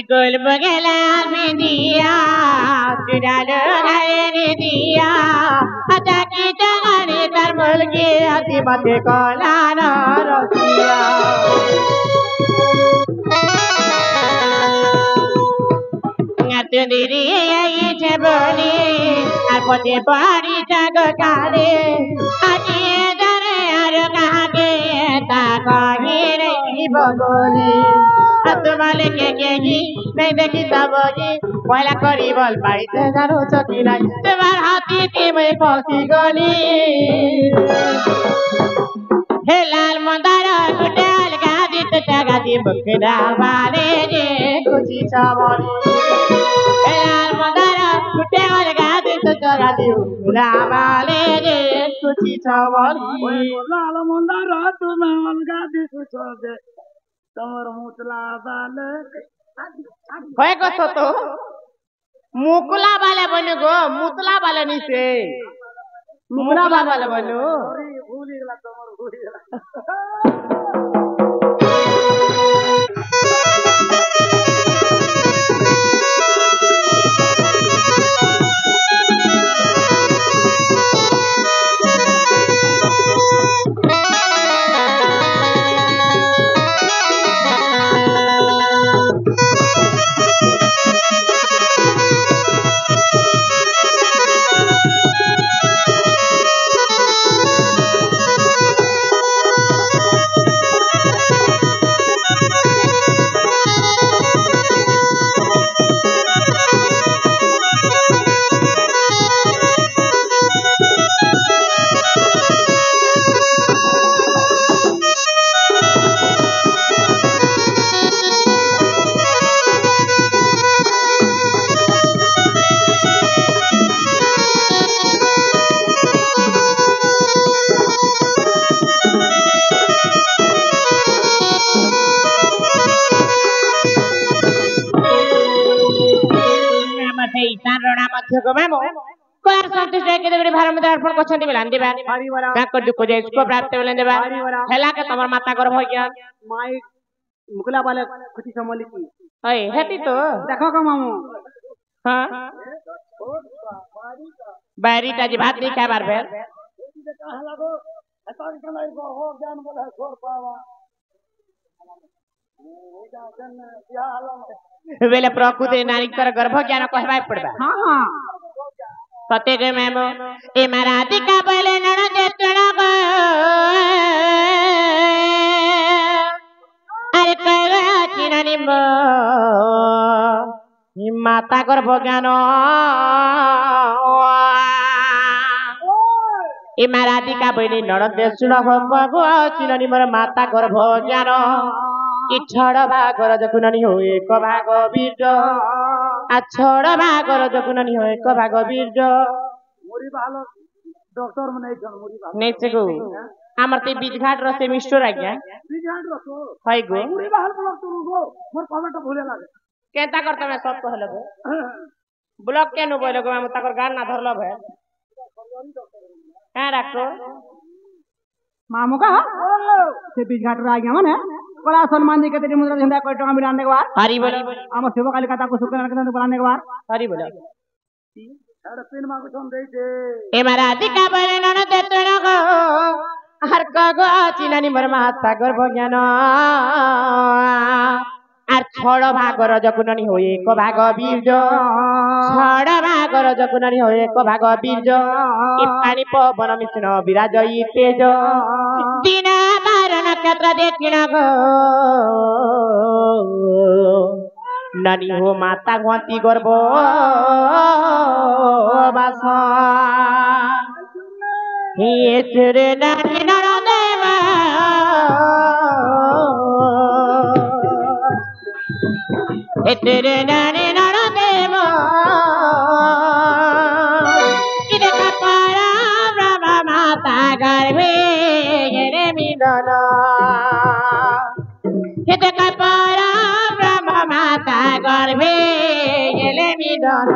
गोल बगेला बिंदिया चुरालो घरे दिया अच्छा की जगानी तर बोल के अति मते कोला न रसिया तू दीदी आई छे बोली আর পথে পাড়ি জাগ কালে আজিয়ে জানে আর কাকে তা কহি রে বগলি তোমালে কে নাই দেখি তবজি পয়লা করি বল পাইতে জানো চকি নাই তোমার হাতিতে মই ফসি গলি হে লাল মন্দার গুটাল গাদি তো টাগাদি বকরা বালে যে খুশি চাবলি হে লাল মন্দার গুটাল গাদি তো টাগাদি বকরা বালে যে খুশি চাবলি লাল মন্দার তুমি গাদি সুচবে তোমার মুতলা বালে হয়ে গেছ তো মুকুলা বালে বনু গো মুতলা বালে নিছে মুকুলা বালে বনু ভুলি গেলা তোমার ভুলি গেলা তোমার মাতা গর্ভ জ্ঞান মাই মুকলা বালে খুশি সমলি কি হয় হেতি তো দেখো গো মামু হ্যাঁ বাড়িটা যে ভাত नहीं খাবার ফের बेले प्रकृति नारी कर गर्भ ज्ञान कहबाय पड़बा हां हां प्रत्येक मैम ए मराठी का बोले नण देतण गो अरे कह चिनानी मो माता गर्भ ज्ञान ए मराठी का बोले नण देतण गो चिनानी मोर माता गर्भ ज्ञान छड़ भागर जकुनानी हो एक भाग बीज आ छड़ भागर जकुनानी हो एक भाग बीज मोरी भालो डॉक्टर मने मुरी भालो नहीं से गो हमर ते बीजघाट रो सेमिस्टर आ गया बीजघाट रो तो हाय गो मुरी भाल ब्लॉक तो गो मोर कमेंट भूले लागे केता करत मैं सब कहले गो ब्लॉक के न बोले गो हम तकर गान ना धरलो भे हां डॉक्टर मामू का से बीजघाट रो आ गया माने बड़ा सम्मान दी कहते मुद्रा झंडा कोई टका मिलाने के बाद हरी बोला हम सेवा काली कथा को सुकन के बनाने के बाद हरी बोला अरे पिन मा को सुन दे छे ए मराठी का बोले नन देतण गो हर कगो चिनानी मोर माता गर्भ ज्ञान आर छड़ भागर जकुनानी हो एक भाग बीज छड़ भागर जकुनानी हो एक भाग बीज ए पानी पवन मिश्रण विराजई तेज दिन बार नक्षत्र देखिण गो नानी हो माता गति गर्भ बास हे तेरे नानी नरदेव हे तेरे नानी नरदेव इधर कपारा ब्रह्मा माता गर्भे रे मिलन इधर कपारा ब्रह्मा माता गर्भे रे मिलन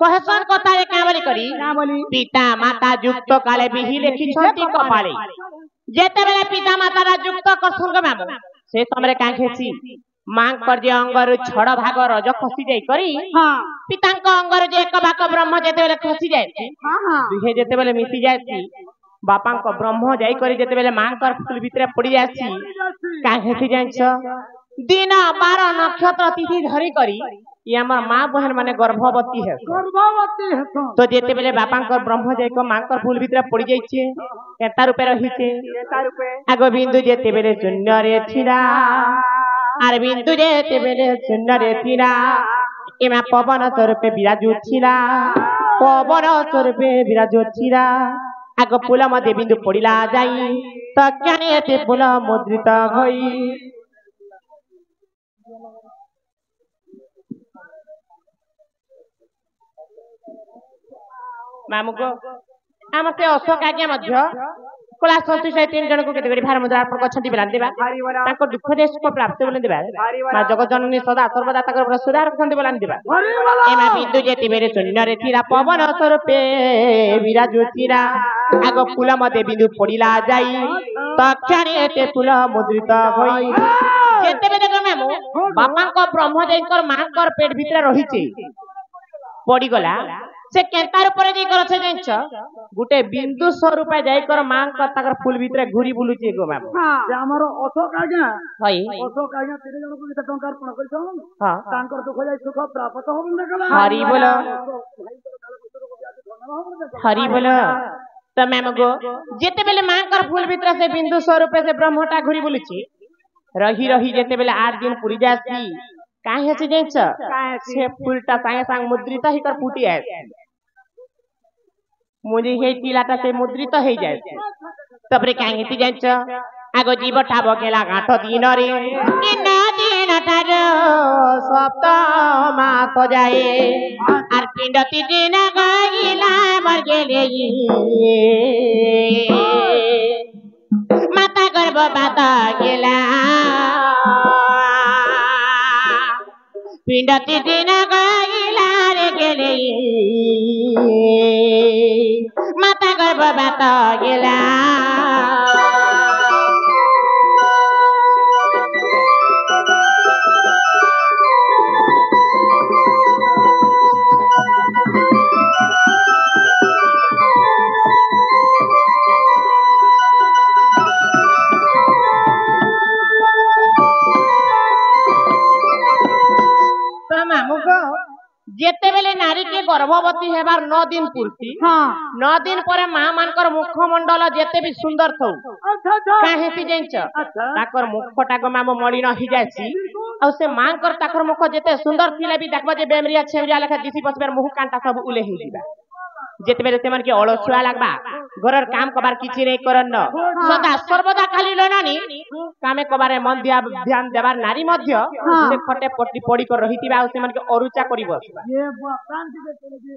कहसन कथा काबरी करी पिता माता युक्त काले बिहि लेखि छंती कपाळे जेते बेले पिता माता युक्त करसन मामू से समय का खेची मां कर जे अंगर छड़ भाग रज खसी जाई करी पितांक अंगर जे एक भाग ब्रह्म जेते बेले खसी जाय दुहे जेते बेले मिसी जाय बापांक ब्रह्म जाई करी जेते बेले मां कर फुल भितरे पड़ी जासी का खेची जांछ दिन 12 नक्षत्र तिथि धरी करी ये हमर मां बहन माने गर्भवती है तो जेते बेले बापांकर ब्रह्म जायक मांकर फूल भितर पड़ी जाइछे केता रूपे रहिछे आगो बिंदु जेते बेले शून्य रे थिरा आर बिंदु जेते बेले शून्य रे थिरा एमा पवन स्वरूपे विराजु थिरा पवन स्वरूपे विराजु थिरा आगो फूल मध्ये बिंदु पड़िला जाई तक्याने एते फूल मुद्रित होई मामू को आम से अशोक आज्ञा कला संस्कृति 3 जन को केते भार मुद्रा अर्पण करछंती बेला देबा ताको दुख देश को प्राप्त बोले देबा मा जगत जननी सदा सर्वदा ताकर सुधार करछंती बेला देबा एमा बिंदु जेति बेरे शून्य रे थिरा पवन स्वरूपे विराजु थिरा आगो फूल मध्ये बिंदु पड़िला जाई तक्षणे एते फूल मुद्रित होई जेते बेले मामू बापा को ब्रह्म जयकर मां कर पेट भीतर रहिचे पड़ी गला से केतार ऊपर जे कर छै जंच गुटे बिंदु स्वरूप जाय कर मां का ताकर फूल भीतर घुरी बुलुची गो माम जे हमरो अशोक आज्ञा हई अशोक आज्ञा 3 जन को केते टंकार पण करिछो हां तांकर दुख जाय सुख प्राप्त होबन देखला हरि बोल त मैम गो जेते बेले मां कर फूल भीतर से बिंदु स्वरूप से ब्रह्मटा घुरी बुलुची रही रही जेते बेले 8 दिन पुरी जासी काहे से जंच से फूलटा संगे संग मुद्रित ही कर फूटी है मुझे हे टीलाटा से मुद्रित हो जाय तबरे काहे ती जंच आगो जीवटा बकेला गाठ दिन रे इन दिन तार सप्तमा तो जाए आर पिंडती दिन गइला मर गेले माता गर्भ बाता गेला पिंडती दिन गइला रे गेले माता गर्भ बाता गेला जेते बेले नारी के गर्भवती हेबार 9 दिन पूर्ति 9 दिन पर मां मानकर मुखमंडल जेते भी सुंदर थौ काहे सी जंच ताकर मुखटा को माम मलिन ही जासी आ से मां कर ताकर मुख जेते सुंदर थिले भी देखबा जे बेमरिया छेमरिया लेखा दिसी पसबर मुह कांटा सब उले ही दिबा जेते बेले से मन के अलसुआ लागबा घरर काम कबार किछि नै करन सदा सर्वदा खाली लनानी कामे कबारे मन दिया ध्यान देबार नारी मध्य से खटे पट्टी पड़ी कर रहितिबा आ से मन के अरुचा करी बसबा ये शांति के चले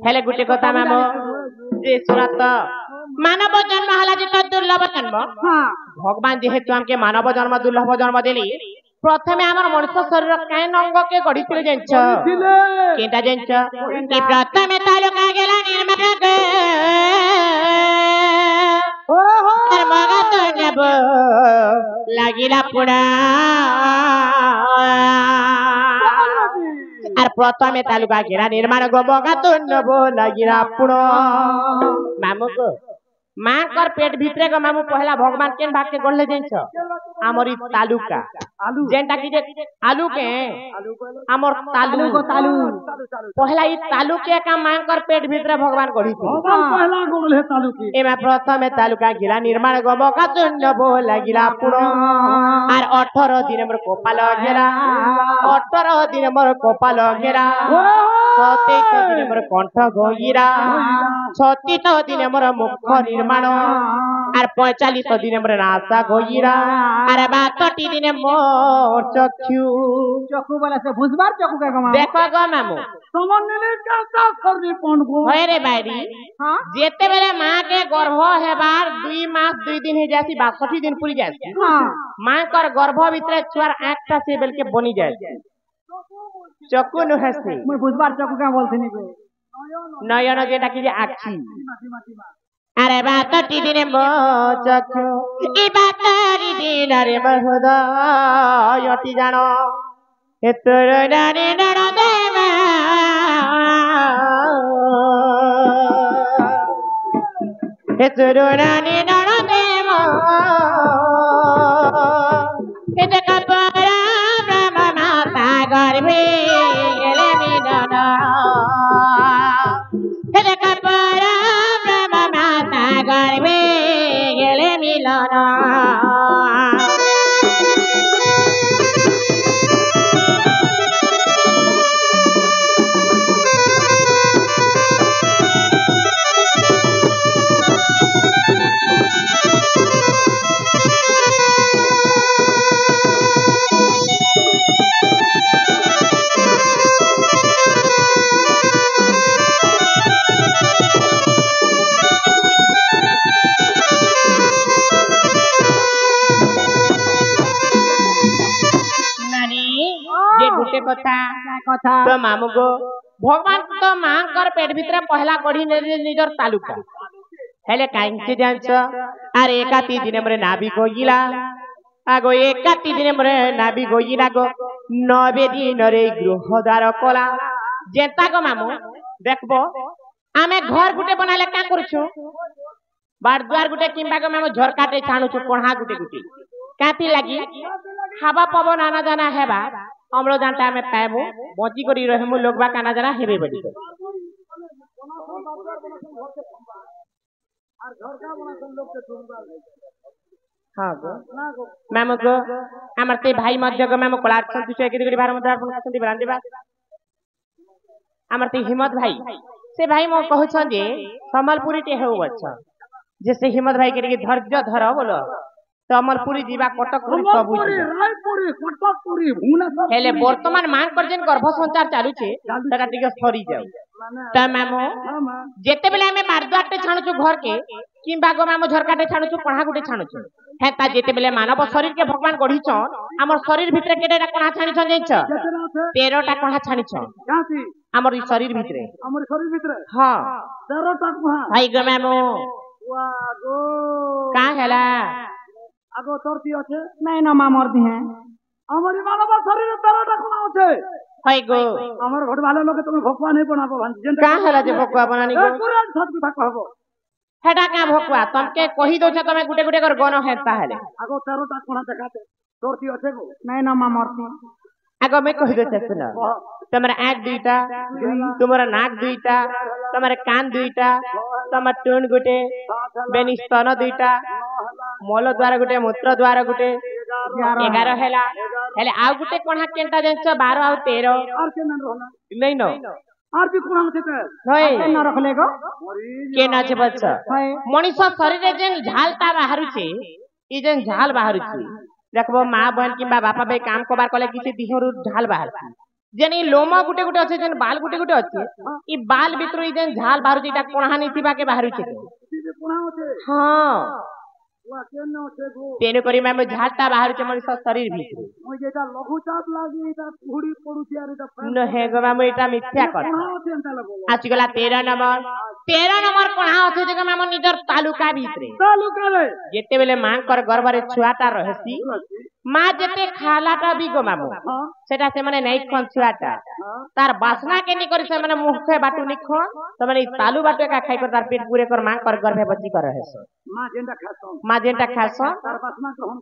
हेले गुटे कथा मामो जे सुरत मानव जन्म हला जे दुर्लभ जन्म भगवान जेहेतु हमके मानव जन्म दुर्लभ जन्म देली प्रथमे हमर मनुष्य शरीर कायन अंग के गढिथिले जंच केटा जंच कि प्रथमे तालुका गेला निर्माण के मगा तो नेब लागिला पुडा आर प्रथमे तालुका गेला निर्माण गो मगा तो नेब लागिला पुडा मामू को मां कर पेट भीतरे को मामू पहला भगवान केन भाग के गढ़ले जंच हमरी तालुका जेंटा की जे आलू के हमर तालु को तालु पहला ई तालु के का मां कर पेट भीतरे भगवान गढ़ी थी पहला गोल है तालु की एमा प्रथमे तालुका गिला निर्माण गम का तुण्य बो लागिला पुरो आर 18 दिन मोर कपाल घेरा 18 दिन मोर कपाल घेरा 27 दिन मोर कंठ गहिरा 36 दिन मोर मुख निर्माण আর 45 দিনে মরে নাসা গইরা আর 72 দিনে মোর চক্ষু চক্ষু বলে সে বুঝবার চক্ষু কে মামু দেখো গো মামু তোমার নিলে কাটা করবি কোন গো হয় রে বাইরি হ্যাঁ যেতে বেলে মা কে গর্ভ হেবার 2 মাস 2 দিন হে যাসি 62 দিন পুরি যাসি হ্যাঁ মা কর গর্ভ ভিতরে ছুয়ার একটা সে বেলকে বনি যায় চক্ষু নুহেসি মুই বুঝবার চক্ষু কে বলছিনি গো নয়ন যেটা কি যে আখি আরে 72 দিনে মো চক্ষু এই 72 দিন রে মহোদয় অতি জানো এ তোর নানি নরদেব এ তোর নানি নরদেব এ দেখা পরা ব্রহ্ম মাতা গর্ভে গেলে মিলন এ দেখা পরা ব্রহ্ম মাতা গর্ভে গেলে মিলন ଗୋଟେ କଥା কথা ତ ମାମୁ ଗୋ ଭଗବାନ ତ ମାଙ୍କର ପେଟ ଭିତରେ ପହଲା କଢି ନିଜର ତାଲୁକା ହେଲେ କାହିଁକି ଜାଣିଛ ଆରେ 71 ଦିନେ ମରେ ନାଭି ଗଇଲା ଆଗ 71 ଦିନେ ମରେ ନାଭି ଗଇଲା ଗো 90 ଦିନରେ ଗୃହ ଦ୍ୱାର କଲା ଯେନ୍ତା ଗো ମାମୁ ଦେଖବ ଆମେ ଘର ଗୁଟେ ବନାଲେ କା କରୁଛୁ ବାର ଦ୍ୱାର ଗୁଟେ କିମ୍ବା ଗো ମାମୁ ଝରକାଟେ ଛାଣୁଛୁ ପଢା ଗୁଟେ ଗୁଟେ କାତି ଲାଗି হাবা পবন আনা জানা হেবা অম্লজানটা আমি পাইবো বঞ্চি করি রহিমু লোকবা কানা জানা হেবে বলি হ্যাঁ গো ম্যাম গো আমার তে ভাই মধ্য গো ম্যাম কলার সন্তু সে গিরি ভার মধ্যে আপন সন্তি বান্দিবা আমার তে হিমত ভাই সে ভাই মো কহুছন যে সম্বলপুরি তে হেউ বছ যে সে হিমত ভাই কে ধৈর্য ধর বলো সম্বলপুরি ଯିବା କଟକପୁରୀ ସବୁ ହେଲେ ବର୍ତ୍ତମାନ ମାଙ୍କର ଯେନ୍ ଗର୍ଭ ସଞ୍ଚାର ଚାଲୁଛେ ସେଟା ଟିକେ ସରି ଯାଉ ତ ମାମ ଯେତେବେଳେ ଆମେ ବାରଦ୍ୱାରଟେ ଛାଣୁଛୁ ଘରକେ କିମ୍ବା ଗো ମାମ ଝରକାଟେ ଛାଣୁଛୁ ପଢା ଗୁଟେ ଛାଣୁଛୁ ହେତା ଯେତେବେଳେ ମାନବ ଶରୀର କେ ଭଗବାନ ଗଢିଛନ୍ ଆମର ଶରୀର ଭିତରେ କେତେଟା କଣା ଛାଣିଛନ୍ ଜାଣିଛ 13ଟା କଣା ଛାଣିଛନ୍ ଆମର ଇ ଶରୀର ଭିତରେ ହଁ 13ଟା କଣା ଭାଇ ଗো ମାମ କା ହେଲା আগো তরতি আছে নাই না মা মরদি হ্যাঁ আমারি মানব শরীরে 13টা কোণ আছে হয় গো আমার ঘর ভালো লোকে তুমি ভগবান হে বনাবো ভাঞ্জি কা হেলা যে ভগবান বনানি গো পুরান সত্যি ভাগ হবো হেটা কা ভগবা তমকে কহি দউছ তুমি গুটে গুটে কর গন হেতা হেলে আগো 13টা কোণ দেখাতে তরতি আছে গো নাই না মা মরদি আগো মে কহি দউছ শুন তোমার আঁখ দুইটা তোমার নাক দুইটা তোমার কান দুইটা তোমার টুন গুটে বেনি স্তন দুইটা মল দ্বার গুটে মূত্র দ্বার গুটে 11 হেলা হেলে আউ গুটে কোণা কেনটা জানছ 12 আর 13 আর কেন রহলা নাই ন আর কি কোণ আছে তে নয় কেন রখলে গো কেন আছে বচ্চ মনিষ শরীরে যেন ঝালটা বাহারুছে ই যেন ঝাল বাহারুছে দেখবো মা বোন কিংবা বাপা ভাই কাম কবার কলে কিছু দিহরু ঝাল বাহারছে যেন ই লোমা গুটে গুটে আছে যেন বাল গুটে গুটে আছে ই বাল ভিতর ই যেন ঝাল বাহারুছে এটা কোণানি থিবা কে বাহারুছে হ্যাঁ তেণু করি ম্যাম ঝালটা বাহারুছে মনিষ শরীর ভিতরে ওই যেটা লঘুচাপ লাগি এটা কুড়ি পড়ুছি আর এটা হে গো ম্যাম এটা মিথ্যা কথা আসিগলা 13 নম্বর কোণা আছে যে ম্যাম নিজর তালুকা ভিতরে তালুকারে যেতেবেলে মাଙ୍କର গর্ভরে ছুয়াটা রহেছি মা যেতে খালাটা বি গো মামু সেটা সেমানে নাই খন ছুয়াটা তার বাসনা কেনি করে সেমানে মুখে বাটু নিখন সেমানে তালু বাটু একা খাই করে তার পেট পুরে কর মাଙ୍କର গর্ভে বচি করে রহেছ মা যেটা খাস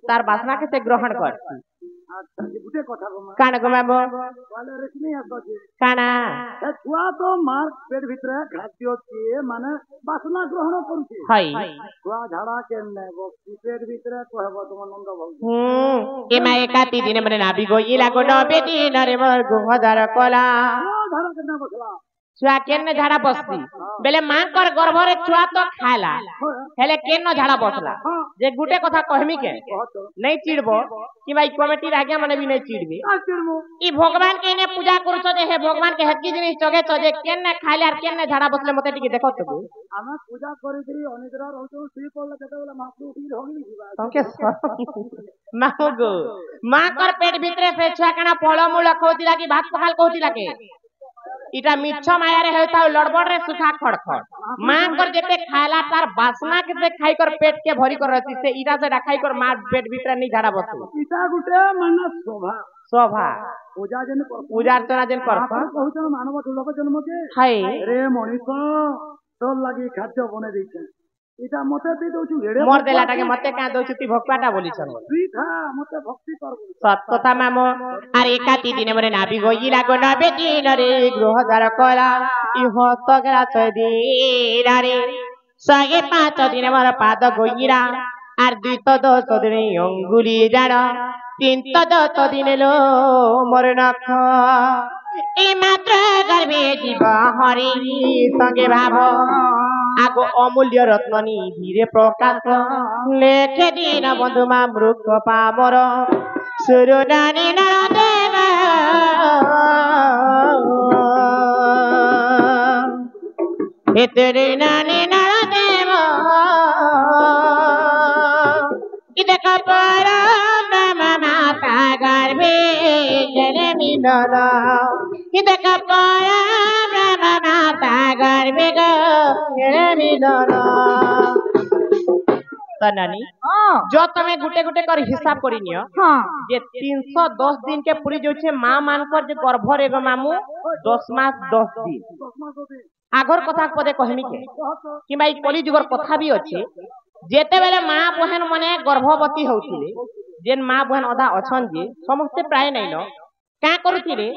তার বাসনা কে সে গ্রহণ করছি আচ্ছা গুটে কথা কাণ গো মামু বলে রেশমি আসছে কানা ছুয়া তো মার পেট ভিতরে খাদ্য দিয়ে মানে বাসনা গ্রহণ করছে হয় ছুয়া ঝাড়া কেমনে বক্তি পেট ভিতরে কহব তোমার নন্দ ভক্ত এমা 71 দিনে মানে নাবি গইলা গো 90 দিনে রে মোর গুহদার কলা ধারা কেমনে বসলা छुआ केन झाड़ा बसती बेले मां कर गर्भरे छुआ तो खाला हेले केन झाड़ा बसला जे गुटे कथा कहमी के नहीं चिड़बो कि भाई कमिटी आज्ञा माने भी नहीं चिड़बे ई भगवान के ने पूजा करू जे हे भगवान के हकी जिनिस जगे तो जे केन ने खाले आर केन ने झाड़ा बसले मते टिके देखो तो हम पूजा करी करी अनिद्रा रहतो सी पड़ले केते बेला माथु उठी होगली तके मां गो मां कर पेट भीतर से छुआ कना फळमूल कहतिला कि भात पखाल कहतिला के इटा मिछ माया रे हेता लड़बड़ रे सुखा खड़खड़ मां कर जेते खाला तार बासना के खाई कर पेट के भरी कर रहती से इटा से खाई कर मां पेट भीतर नहीं झाड़ा बसु इटा गुटे मन शोभा शोभा पूजा अर्चना जन कर कहउछन मानव दुर्लभ जन्म के हाय रे मनीष तो लगी खाद्य बने दैछन इटा मते दे दोछु एडे मोर देलाटा के मते का दोछु ती भक्ताटा बोली छन तुई खा मते भक्ति कर सत कथा मामो अरे एकाती दिन मरे नाबी गई लागो न बेटी रे गृह द्वार कला इ हस्त ग्रास दिन रे सगे 5 दिन मर पाद गईरा आर 2 10 दिन अंगुली जाड़ा 3 10 दिन लो मोर नख ए मात्र गर्भे जीव हरि संगे भाव आगो अमूल्य रत्ननी धीरे प्रकाश लेखे दिन बंधु मा मृग पामर सुरदानी नरदेव हेतरे नानी नरदेव इदक पर माता गर्भे जरे मिलन इदक पर माता गर्भे जरे मिलन तनानी जो तमे गुटे गुटे कर हिसाब करी नियो जे 310 दिन के पूरी जो छे मां मान कर जे गर्भ रे गो मामू 10 मास 10 दिन आगर कथा पदे कहमी के कि भाई कली जुगर कथा भी अछि जेते बेले मां बहन मने गर्भवती होउथिले जेन मां बहन अधा अछन जे समस्त प्राय नै न का करूथिले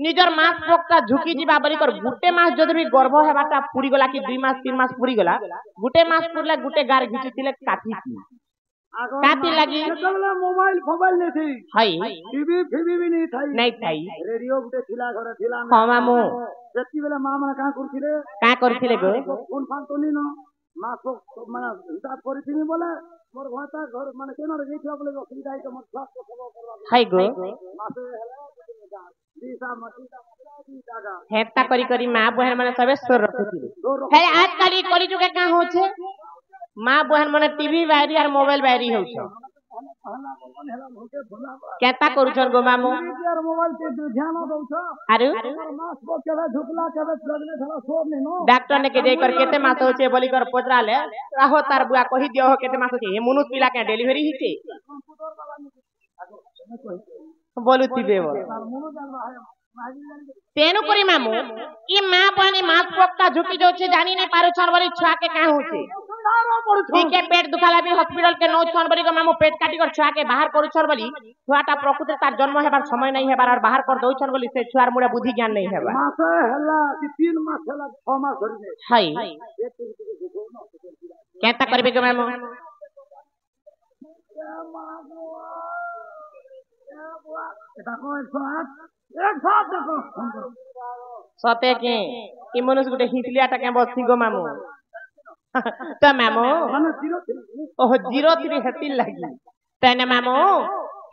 निजर मास पक्का झुकी जीवा बली कर गुटे मास जदि भी गर्भ हेबाटा पूरी गला कि 2 मास 3 मास पूरी गला गुटे मास पुरला गुटे गार घिचुथिले काटी लगी मोबाइल नै थी हाय टीवी भी नहीं थाई रेडियो गुटे थिला घर थिला हां मामू जति बेला मां माने का करथिले गो फोन फान तो नी न मां को माने हिसाब करिथिनी बोले मोर भाता घर माने केना रे गेथिया बोले सुविधा के मत स्वास्थ्य सेवा करबा हाय गो मासे हला दीसा मटी जागा हेता करी मां बहन माने सबे स्वर रखथिले हे आज काली कली जुगे का होछे मां बहन माने टीवी बारी और मोबाइल बारी होछ केता करूछन गो मामू यार मोबाइल के ध्यान दउछ आरु मास को केला झुकला केला लगले थला सोर नै नो डॉक्टर ने के दे कर केते मास होछे बोली कर पजरा ले राहो तार बुआ कहि दियो केते मास होछे हे मुनुत पिला के डिलीवरी हिचे बोलु तिबे बोल तेनु करी मामू ई मां पानी मास पक्का झुकी जो छे जानी नै पारो छन बोली छुआ के का होछे ठीक है पेट दुखाला भी हॉस्पिटल के नौ छन बोली को मामू पेट काटी कर छुआ के बाहर करू छन बोली छुआटा प्रकृति तार जन्म हेबार समय नै हेबार और बाहर कर दउ छन बोली से छुआर मुडा बुद्धि ज्ञान नै हेबा मास हल्ला कि 3 मास हल्ला 6 मास धरि हाय केता करबे के मामू सते के ई मनुष्य गुटे हितलियाटा के बसी गो मामू त मामू ओह 03 हेतिल लागी तने मामू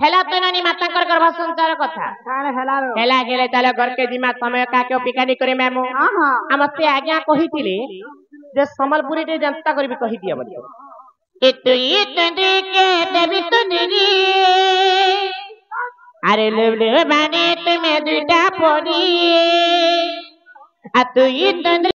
हेला तो नानी माता कर गर्भ संचार कथा हेला गेले ताले घर के जिमा समय का के पिकानी करे मामू हमसे आज्ञा कहितिले जे संबलपुरी रे जनता करबी कहि दिया बोली इत देखे देवी तुनरी अरे ले माने तुम्हें दुटा पड़ी आ तू